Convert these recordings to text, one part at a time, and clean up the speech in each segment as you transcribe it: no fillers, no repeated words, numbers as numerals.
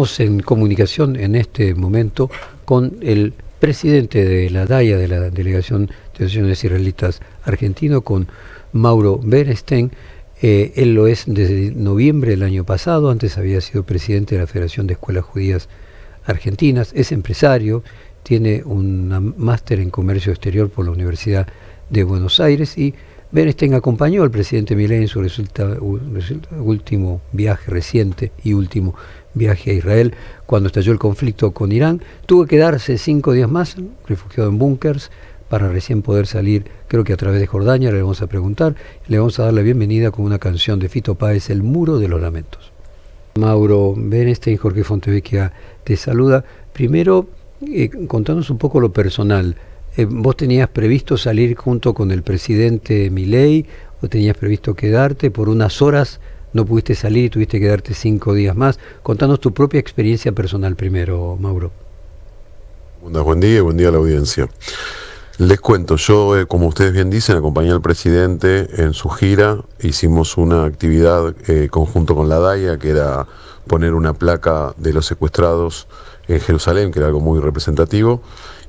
Estamos en comunicación en este momento con el presidente de la DAIA, de la Delegación de Asociaciones Israelitas Argentino, con Mauro Bernstein. Él lo es desde noviembre del año pasado, antes había sido presidente de la Federación de Escuelas Judías Argentinas, es empresario, tiene un máster en Comercio Exterior por la Universidad de Buenos Aires, y Bernstein acompañó al presidente Milei en su último viaje reciente y último viaje a Israel cuando estalló el conflicto con Irán. Tuvo que quedarse 5 días más, refugiado en búnkers, para recién poder salir, creo que a través de Jordania. Le vamos a preguntar, le vamos a dar la bienvenida con una canción de Fito Páez, El Muro de los Lamentos. Mauro Bernstein, Jorge Fontevecchia te saluda. Primero, contanos un poco lo personal. ¿Vos tenías previsto salir junto con el presidente Milei o tenías previsto quedarte? Por unas horas no pudiste salir y tuviste que quedarte 5 días más. Contanos tu propia experiencia personal primero, Mauro. Buen día y buen día a la audiencia. Les cuento, yo, como ustedes bien dicen, acompañé al presidente en su gira. Hicimos una actividad conjunto con la DAIA, que era poner una placa de los secuestrados en Jerusalén, que era algo muy representativo.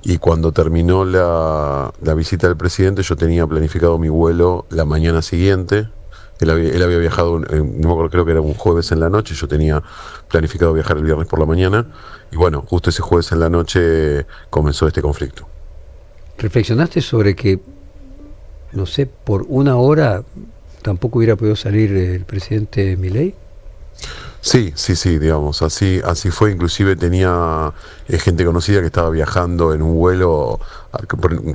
Y cuando terminó la visita del presidente, yo tenía planificado mi vuelo la mañana siguiente. Él había viajado, no me acuerdo, creo que era un jueves en la noche, yo tenía planificado viajar el viernes por la mañana. Y bueno, justo ese jueves en la noche comenzó este conflicto. ¿Reflexionaste sobre que, no sé, por una hora tampoco hubiera podido salir el presidente Milei? Sí, digamos, así fue. Inclusive tenía gente conocida que estaba viajando en un vuelo,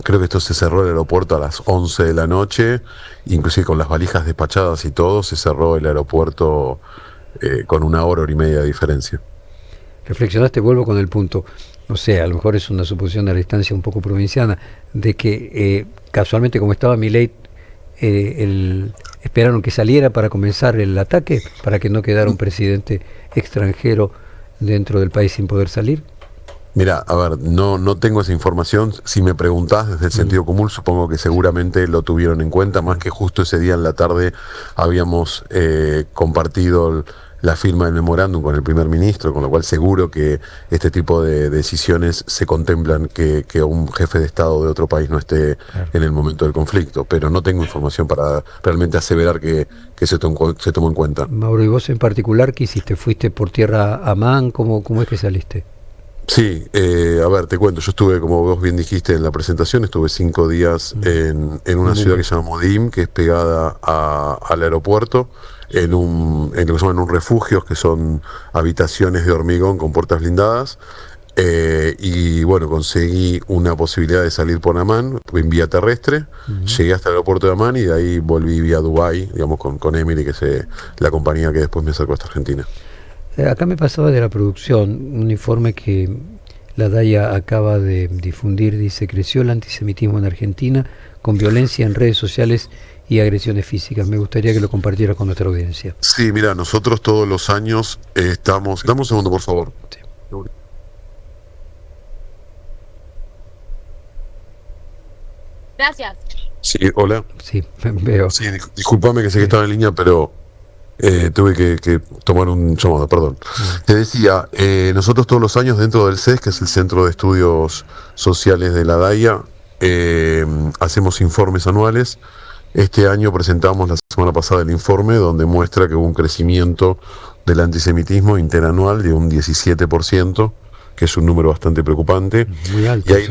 creo que esto se cerró el aeropuerto a las 11 de la noche, inclusive con las valijas despachadas y todo, se cerró el aeropuerto con 1 hora, hora y media de diferencia. Reflexionaste, vuelvo con el punto, no sé, a lo mejor es una suposición a la distancia un poco provinciana, de que casualmente como estaba Milei, esperaron que saliera para comenzar el ataque, para que no quedara un presidente extranjero dentro del país sin poder salir. Mira, a ver, no tengo esa información. Si me preguntás desde el sentido común, supongo que seguramente lo tuvieron en cuenta, más que justo ese día en la tarde habíamos compartido la firma del memorándum con el primer ministro, con lo cual seguro que este tipo de decisiones se contemplan, que un jefe de Estado de otro país no esté en el momento del conflicto, pero no tengo información para realmente aseverar que se tomó en cuenta. Mauro, ¿y vos en particular qué hiciste? ¿Fuiste por tierra a Amán? ¿Cómo es que saliste? Sí, a ver, te cuento, yo estuve, como vos bien dijiste en la presentación, estuve 5 días en una ciudad que se llama Modim, que es pegada al aeropuerto, en lo que se llaman un refugio, que son habitaciones de hormigón con puertas blindadas, y bueno, conseguí una posibilidad de salir por Amán en vía terrestre. Llegué hasta el aeropuerto de Amán y de ahí volví vía Dubái, digamos, con Emirates, que es la compañía que después me sacó hasta Argentina. Acá me pasaba de la producción un informe que la DAIA acaba de difundir. Dice: creció el antisemitismo en Argentina con violencia en redes sociales y agresiones físicas. Me gustaría que lo compartiera con nuestra audiencia. Sí, mira, nosotros todos los años estamos... Dame un segundo, por favor. Sí. Gracias. Sí, hola. Sí, veo. Sí, discúlpame que sé que estaba en línea, pero... tuve que tomar un llamado, perdón. Te decía, nosotros todos los años dentro del CES, que es el Centro de Estudios Sociales de la DAIA, hacemos informes anuales. Este año presentamos la semana pasada el informe donde muestra que hubo un crecimiento del antisemitismo interanual de un 17%, que es un número bastante preocupante. Muy alto. Y hay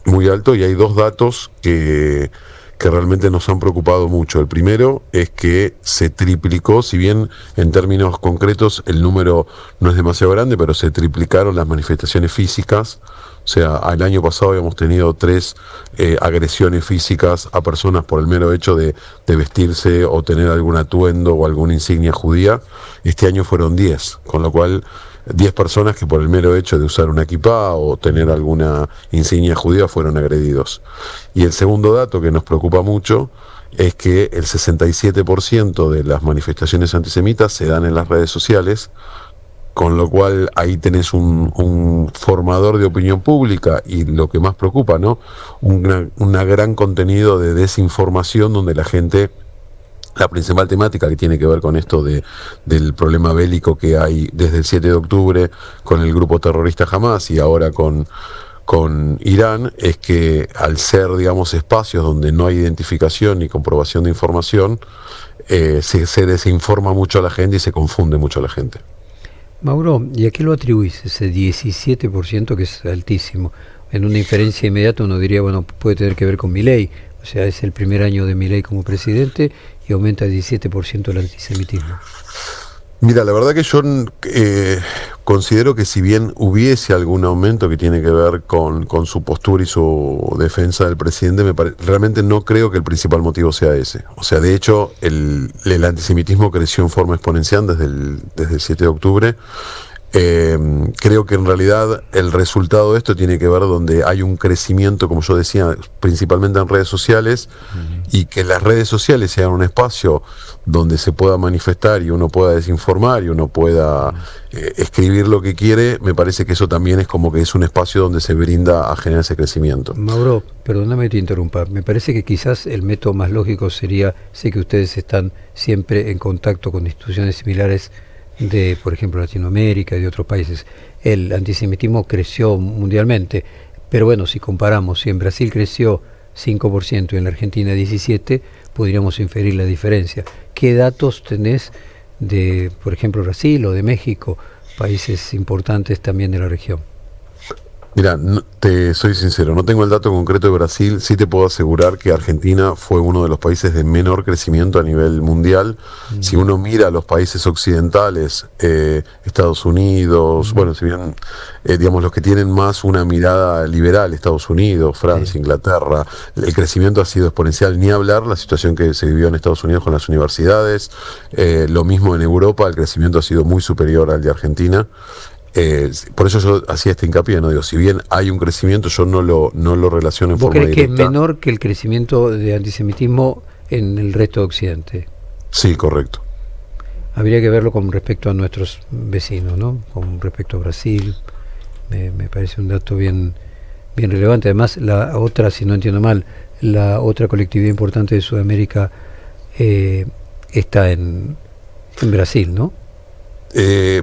muy alto, y hay 2 datos que realmente nos han preocupado mucho. El primero es que se triplicó, si bien en términos concretos el número no es demasiado grande, pero se triplicaron las manifestaciones físicas. O sea, el año pasado habíamos tenido 3 agresiones físicas a personas por el mero hecho de vestirse o tener algún atuendo o alguna insignia judía. Este año fueron 10, con lo cual 10 personas que por el mero hecho de usar una equipá o tener alguna insignia judía fueron agredidos. Y el segundo dato que nos preocupa mucho es que el 67% de las manifestaciones antisemitas se dan en las redes sociales, con lo cual ahí tenés un formador de opinión pública y lo que más preocupa, ¿no? Un gran contenido de desinformación donde la gente la principal temática que tiene que ver con esto del problema bélico que hay desde el 7 de octubre con el grupo terrorista Hamas y ahora con Irán, es que al ser, digamos, espacios donde no hay identificación ni comprobación de información, se desinforma mucho a la gente y se confunde mucho a la gente. Mauro, ¿y a qué lo atribuís ese 17% que es altísimo? En una inferencia inmediata uno diría, bueno, puede tener que ver con Milei, o sea, es el primer año de Milei como presidente y aumenta el 17% el antisemitismo. Mira, la verdad que yo considero que si bien hubiese algún aumento que tiene que ver con su postura y su defensa del presidente, realmente no creo que el principal motivo sea ese. O sea, de hecho, el antisemitismo creció en forma exponencial desde el 7 de octubre. Creo que en realidad el resultado de esto tiene que ver donde hay un crecimiento, como yo decía, principalmente en redes sociales, y que las redes sociales sean un espacio donde se pueda manifestar y uno pueda desinformar y uno pueda escribir lo que quiere. Me parece que eso también es como que es un espacio donde se brinda a generar ese crecimiento. Mauro, perdóname que te interrumpa, me parece que quizás el método más lógico sería, sé que ustedes están siempre en contacto con instituciones similares de, por ejemplo, Latinoamérica y de otros países. El antisemitismo creció mundialmente, pero bueno, si comparamos, si en Brasil creció 5% y en la Argentina 17%, podríamos inferir la diferencia. ¿Qué datos tenés de, por ejemplo, Brasil o de México, países importantes también de la región? Mira, te soy sincero, no tengo el dato concreto de Brasil, sí te puedo asegurar que Argentina fue uno de los países de menor crecimiento a nivel mundial. Si uno mira los países occidentales, Estados Unidos, bueno, si bien, digamos, los que tienen más una mirada liberal, Estados Unidos, Francia, Inglaterra, el crecimiento ha sido exponencial, ni hablar la situación que se vivió en Estados Unidos con las universidades, lo mismo en Europa, el crecimiento ha sido muy superior al de Argentina. Por eso yo hacía este hincapié, ¿no? Digo, si bien hay un crecimiento, yo no lo relaciono en forma directa. ¿Vos crees que es menor que el crecimiento de antisemitismo en el resto de Occidente? Sí, correcto. Habría que verlo con respecto a nuestros vecinos, ¿no? Con respecto a Brasil, me parece un dato bien relevante. Además, la otra, si no entiendo mal, la otra colectividad importante de Sudamérica está en Brasil, ¿no?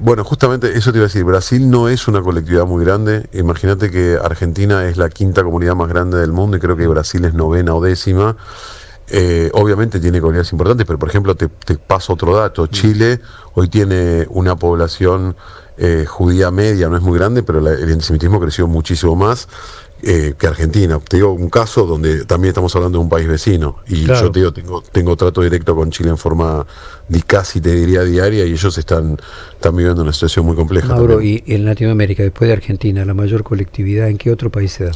Bueno, justamente eso te iba a decir, Brasil no es una colectividad muy grande. Imagínate que Argentina es la quinta comunidad más grande del mundo y creo que Brasil es 9ª o 10ª. Obviamente tiene comunidades importantes, pero por ejemplo te paso otro dato. Chile hoy tiene una población judía media, no es muy grande, pero el antisemitismo creció muchísimo más que Argentina. Te digo un caso donde también estamos hablando de un país vecino y claro, yo te digo, tengo trato directo con Chile en forma casi te diría diaria y ellos están viviendo una situación muy compleja. Mauro, también. Y en Latinoamérica, después de Argentina, la mayor colectividad, ¿en qué otro país se da?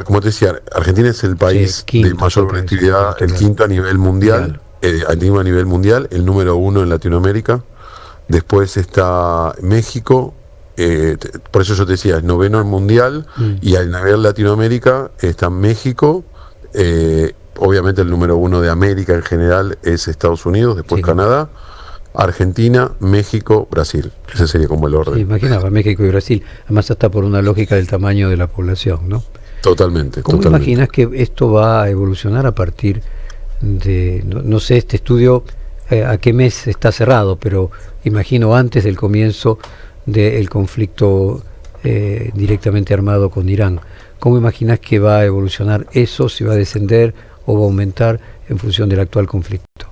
Como te decía, Argentina es el país de mayor colectividad, el quinto a nivel mundial, a nivel mundial, el número 1 en Latinoamérica. Después está México. Por eso yo te decía, es 9º en mundial y a nivel Latinoamérica está México, obviamente el número 1 de América en general es Estados Unidos, después Canadá, Argentina, México, Brasil. Ese sería como el orden. Sí, imaginaba México y Brasil, además hasta por una lógica del tamaño de la población, ¿no? Totalmente. ¿Cómo imaginas que esto va a evolucionar a partir de, no sé, este estudio a qué mes está cerrado, pero imagino antes del comienzo del conflicto directamente armado con Irán? ¿Cómo imaginas que va a evolucionar eso, si va a descender o va a aumentar en función del actual conflicto?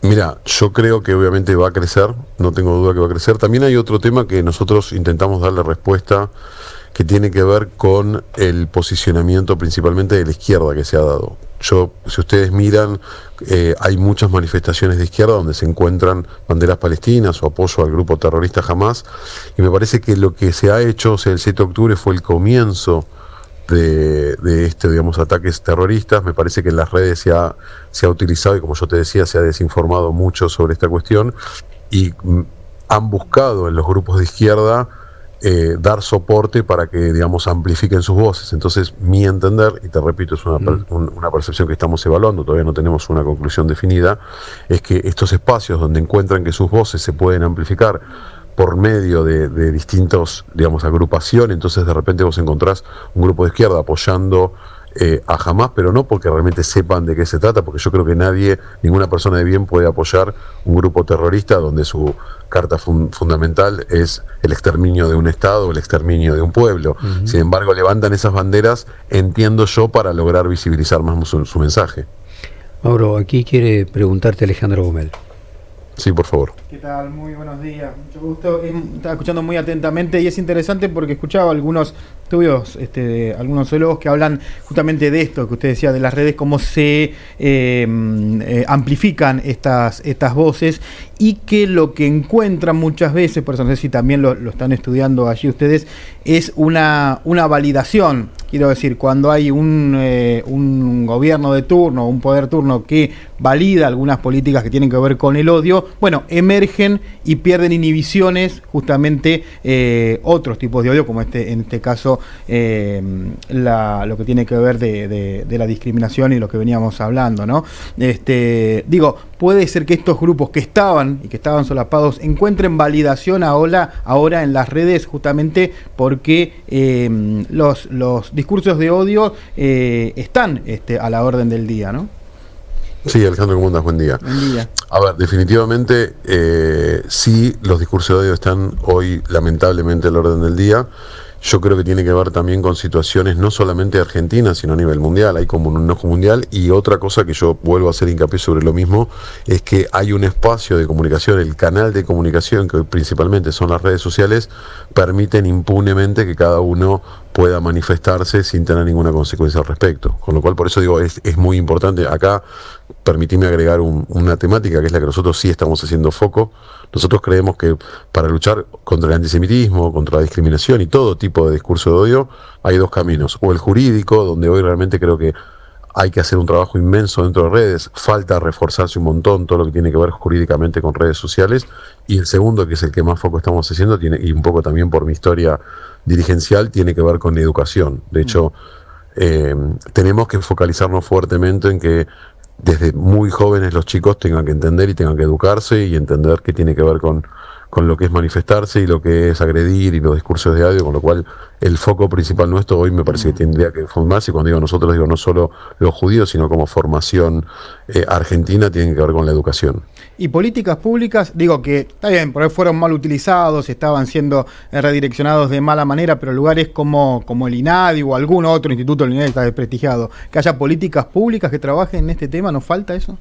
Mira, yo creo que obviamente va a crecer, no tengo duda que va a crecer. También hay otro tema que nosotros intentamos darle respuesta, que tiene que ver con el posicionamiento principalmente de la izquierda que se ha dado. Si ustedes miran, hay muchas manifestaciones de izquierda donde se encuentran banderas palestinas o apoyo al grupo terrorista Hamas, y me parece que lo que se ha hecho, o sea, el 7 de octubre fue el comienzo de digamos, ataques terroristas. Me parece que en las redes se ha utilizado, y como yo te decía, se ha desinformado mucho sobre esta cuestión, y han buscado en los grupos de izquierda dar soporte para que, digamos, amplifiquen sus voces. Entonces, mi entender, y te repito, es una percepción que estamos evaluando, todavía no tenemos una conclusión definida, es que estos espacios donde encuentran que sus voces se pueden amplificar por medio de distintos, digamos, agrupaciones, entonces de repente vos encontrás un grupo de izquierda apoyando a Hamás, pero no porque realmente sepan de qué se trata, porque yo creo que ninguna persona de bien puede apoyar un grupo terrorista donde su carta fundamental es el exterminio de un Estado o el exterminio de un pueblo. Sin embargo, levantan esas banderas, entiendo yo, para lograr visibilizar más su mensaje. Mauro, aquí quiere preguntarte Alejandro Gomel. Sí, por favor. ¿Qué tal? Muy buenos días. Mucho gusto. Estaba escuchando muy atentamente y es interesante porque escuchaba algunos estudios, algunos sociólogos que hablan justamente de esto que usted decía, de las redes, cómo se amplifican estas voces, y que lo que encuentran muchas veces, por eso no sé si también lo están estudiando allí ustedes, es una validación. Quiero decir, cuando hay un gobierno de turno, un poder turno que valida algunas políticas que tienen que ver con el odio, bueno, emergen y pierden inhibiciones justamente otros tipos de odio, como en este caso lo que tiene que ver de la discriminación y lo que veníamos hablando, ¿no? Digo, puede ser que estos grupos que estaban solapados encuentren validación ahora en las redes, justamente porque los discursos de odio están a la orden del día, ¿no? Sí, Alejandro, ¿cómo andas? Buen día. Buen día. A ver, definitivamente sí, los discursos de odio están hoy lamentablemente a la orden del día. Yo creo que tiene que ver también con situaciones no solamente de Argentina, sino a nivel mundial. Hay como un enojo mundial, y otra cosa que yo vuelvo a hacer hincapié sobre lo mismo es que hay un espacio de comunicación, el canal de comunicación, que principalmente son las redes sociales, permiten impunemente que cada uno pueda manifestarse sin tener ninguna consecuencia al respecto. Con lo cual, por eso digo, es muy importante. Acá, permitime agregar una temática que es la que nosotros sí estamos haciendo foco. Nosotros creemos que para luchar contra el antisemitismo, contra la discriminación y todo tipo de discurso de odio, hay dos caminos. O el jurídico, donde hoy realmente creo que hay que hacer un trabajo inmenso dentro de redes, falta reforzarse un montón todo lo que tiene que ver jurídicamente con redes sociales. Y el segundo, que es el que más foco estamos haciendo, y un poco también por mi historia dirigencial, tiene que ver con educación. De hecho, tenemos que focalizarnos fuertemente en que desde muy jóvenes los chicos tengan que entender y tengan que educarse y entender qué tiene que ver con lo que es manifestarse y lo que es agredir y los discursos de odio, con lo cual el foco principal nuestro hoy me parece que tendría que formarse, y cuando digo nosotros digo no solo los judíos, sino como formación argentina, tiene que ver con la educación. Y políticas públicas, digo que está bien, por ahí fueron mal utilizados, estaban siendo redireccionados de mala manera, pero lugares como el INADI o algún otro instituto, el INADI está desprestigiado, que haya políticas públicas que trabajen en este tema, ¿nos falta eso?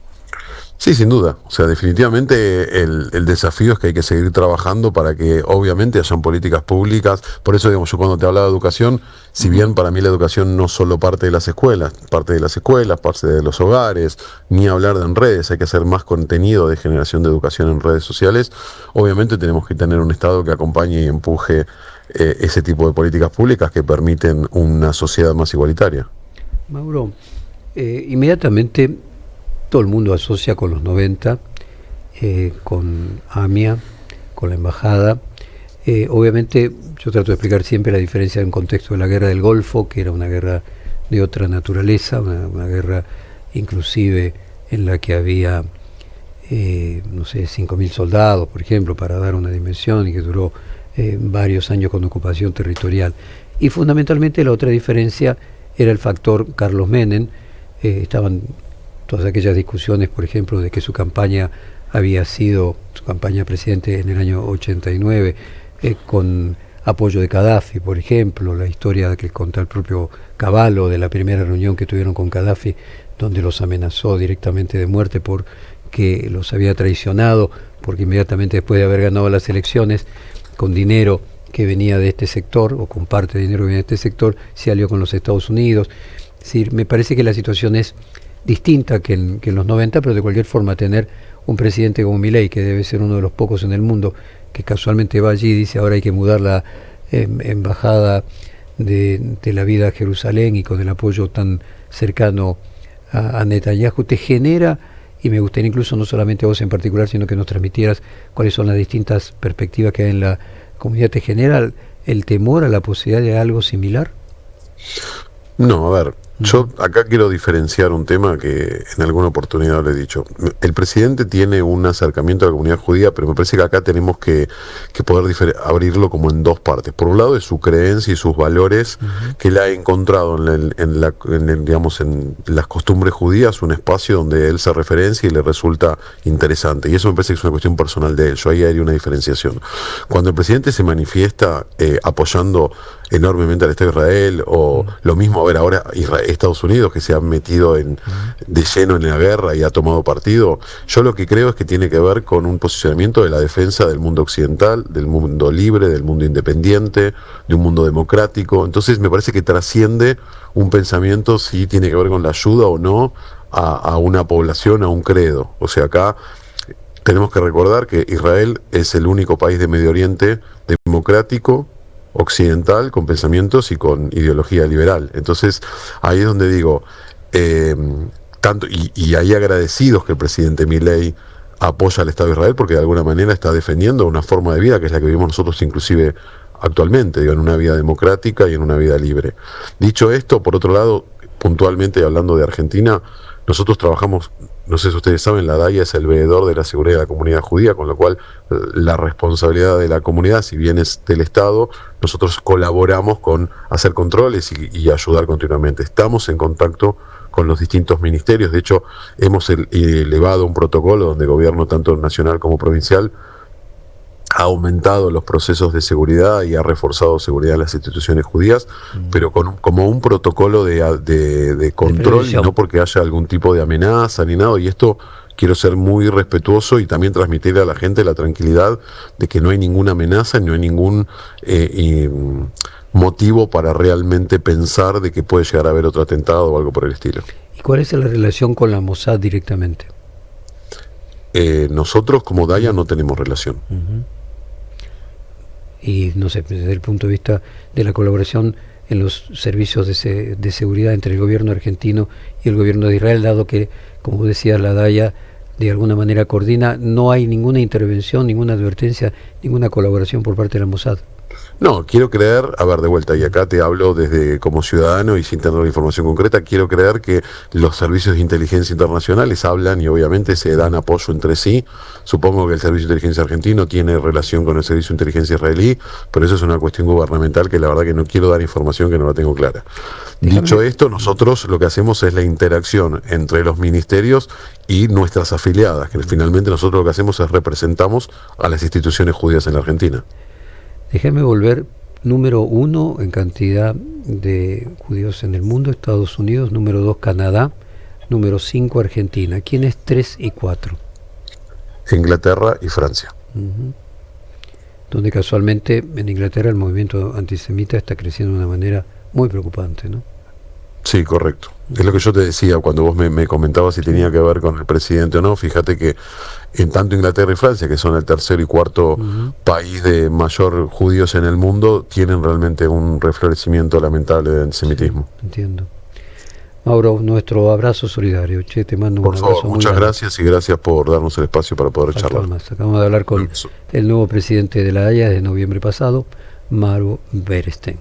Sí, sin duda. O sea, definitivamente el desafío es que hay que seguir trabajando para que obviamente hayan políticas públicas. Por eso, digamos, yo cuando te hablaba de educación, si bien para mí la educación no solo parte de las escuelas, parte de los hogares, ni hablar de en redes, hay que hacer más contenido de generación de educación en redes sociales. Obviamente tenemos que tener un Estado que acompañe y empuje ese tipo de políticas públicas que permiten una sociedad más igualitaria. Mauro, inmediatamente todo el mundo asocia con los 90, con AMIA, con la embajada. Obviamente yo trato de explicar siempre la diferencia en contexto de la guerra del Golfo, que era una guerra de otra naturaleza, una guerra inclusive en la que había, 5.000 soldados, por ejemplo, para dar una dimensión, y que duró varios años con ocupación territorial. Y fundamentalmente la otra diferencia era el factor Carlos Menem. Estaban todas aquellas discusiones, por ejemplo, de que su campaña había sido, su campaña presidente en el año 89, con apoyo de Gaddafi, por ejemplo, la historia que contó el propio Cavallo de la primera reunión que tuvieron con Gaddafi, donde los amenazó directamente de muerte porque los había traicionado, porque inmediatamente después de haber ganado las elecciones, con dinero que venía de este sector, o con parte de dinero que venía de este sector, se alió con los Estados Unidos. Es decir, me parece que la situación es distinta que en los 90, pero de cualquier forma tener un presidente como Milei, que debe ser uno de los pocos en el mundo, que casualmente va allí y dice ahora hay que mudar la embajada de Tel Aviv a Jerusalén, y con el apoyo tan cercano a Netanyahu, te genera, y me gustaría incluso no solamente a vos en particular, sino que nos transmitieras cuáles son las distintas perspectivas que hay en la comunidad, ¿te genera el temor a la posibilidad de algo similar? No, a ver, Yo acá quiero diferenciar un tema que en alguna oportunidad le he dicho. El presidente tiene un acercamiento a la comunidad judía, pero me parece que acá tenemos que poder abrirlo como en dos partes. Por un lado es su creencia y sus valores que él ha encontrado en las costumbres judías, un espacio donde él se referencia y le resulta interesante. Y eso me parece que es una cuestión personal de él. Yo ahí hay una diferenciación. Cuando el presidente se manifiesta apoyando enormemente al Estado de Israel, o lo mismo, a ver, ahora Estados Unidos, que se ha metido de lleno en la guerra y ha tomado partido, yo lo que creo es que tiene que ver con un posicionamiento de la defensa del mundo occidental, del mundo libre, del mundo independiente, de un mundo democrático. Entonces me parece que trasciende un pensamiento si tiene que ver con la ayuda o no a una población, a un credo. O sea, acá tenemos que recordar que Israel es el único país de Medio Oriente democrático, occidental, con pensamientos y con ideología liberal. Entonces ahí es donde digo, tanto y ahí agradecidos que el presidente Milei apoya al Estado de Israel, porque de alguna manera está defendiendo una forma de vida que es la que vivimos nosotros inclusive actualmente, digo, en una vida democrática y en una vida libre. Dicho esto, por otro lado, puntualmente hablando de Argentina, nosotros trabajamos, no sé si ustedes saben, la DAIA es el veedor de la seguridad de la comunidad judía, con lo cual la responsabilidad de la comunidad, si bien es del Estado, nosotros colaboramos con hacer controles y ayudar continuamente. Estamos en contacto con los distintos ministerios, de hecho hemos elevado un protocolo donde el gobierno, tanto nacional como provincial, ha aumentado los procesos de seguridad y ha reforzado seguridad en las instituciones judías, pero como un protocolo de control, y no porque haya algún tipo de amenaza ni nada. Y esto quiero ser muy respetuoso y también transmitirle a la gente la tranquilidad de que no hay ninguna amenaza, no hay ningún motivo para realmente pensar de que puede llegar a haber otro atentado o algo por el estilo. ¿Y cuál es la relación con la Mossad directamente? Nosotros como DAIA no tenemos relación. Y no sé, desde el punto de vista de la colaboración en los servicios de seguridad entre el gobierno argentino y el gobierno de Israel, dado que, como decía, la DAIA de alguna manera coordina, no hay ninguna intervención, ninguna advertencia, ninguna colaboración por parte de la Mossad. No, quiero creer, a ver, de vuelta, y acá te hablo desde como ciudadano y sin tener la información concreta, quiero creer que los servicios de inteligencia internacionales hablan y obviamente se dan apoyo entre sí. Supongo que el Servicio de Inteligencia argentino tiene relación con el Servicio de Inteligencia israelí, pero eso es una cuestión gubernamental que la verdad que no quiero dar información que no la tengo clara. Dicho esto, nosotros lo que hacemos es la interacción entre los ministerios y nuestras afiliadas, que finalmente nosotros lo que hacemos es representamos a las instituciones judías en la Argentina. Déjame volver, número 1 en cantidad de judíos en el mundo, Estados Unidos, número 2 Canadá, número 5 Argentina. ¿Quién es 3 y 4? Inglaterra y Francia. Donde casualmente en Inglaterra el movimiento antisemita está creciendo de una manera muy preocupante, ¿no? Sí, correcto. Es lo que yo te decía cuando vos me comentabas si tenía que ver con el presidente o no. Fíjate que en tanto Inglaterra y Francia, que son el tercer y cuarto país de mayor judíos en el mundo, tienen realmente un reflorecimiento lamentable de antisemitismo. Sí, entiendo. Mauro, nuestro abrazo solidario. Che, te mando un abrazo. Por favor, muchas gracias y gracias por darnos el espacio para poder charlar. Acabamos de hablar con el nuevo presidente de la DAIA desde noviembre pasado, Mauro Berenstein.